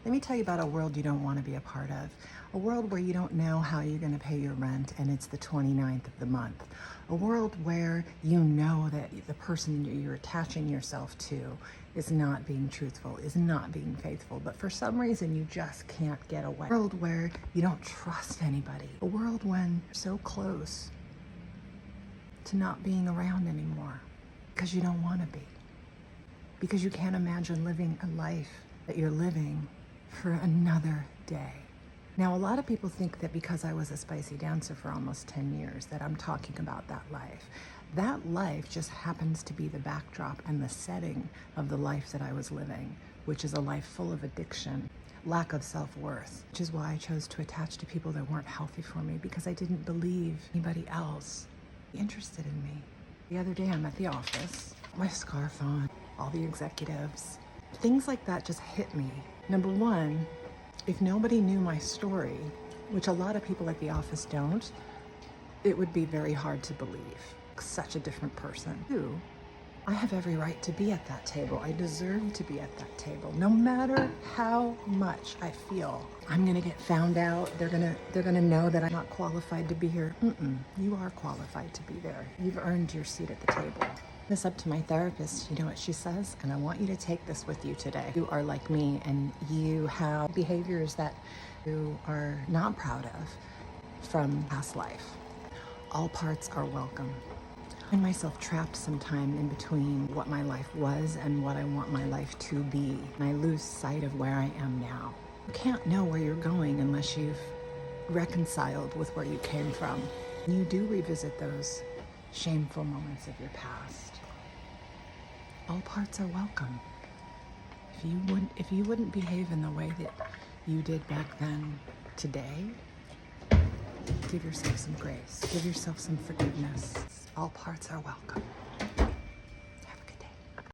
Let me tell you about a world you don't want to be a part of. A world where you don't know how you're going to pay your rent and it's the 29th of the month. A world where you know that the person you're attaching yourself to is not being truthful, is not being faithful, but for some reason you just can't get away. A world where you don't trust anybody. A world when you're so close to not being around anymore because you don't want to be. Because you can't imagine living a life that you're living for another day. Now, a lot of people think that because I was a spicy dancer for almost 10 years, that I'm talking about that life. That life just happens to be the backdrop and the setting of the life that I was living, which is a life full of addiction, lack of self-worth, which is why I chose to attach to people that weren't healthy for me, because I didn't believe anybody else interested in me. The other day, I'm at the office, my scarf on, all the executives. Things like that just hit me. Number one, if nobody knew my story, which a lot of people at the office don't, it would be very hard to believe. Such a different person. Two, I have every right to be at that table. I deserve to be at that table. No matter how much I feel I'm gonna get found out, they're gonna know that I'm not qualified to be here. You are qualified to be there. You've earned your seat at the table. This up to my therapist. You know what she says? And I want you to take this with you today. You are like me and you have behaviors that you are not proud of from past life. All parts are welcome. I find myself trapped sometime in between what my life was and what I want my life to be. And I lose sight of where I am now. You can't know where you're going unless you've reconciled with where you came from. And you do revisit those shameful moments of your past. All parts are welcome. If you wouldn't behave in the way that you did back then, today, give yourself some grace. Give yourself some forgiveness. All parts are welcome.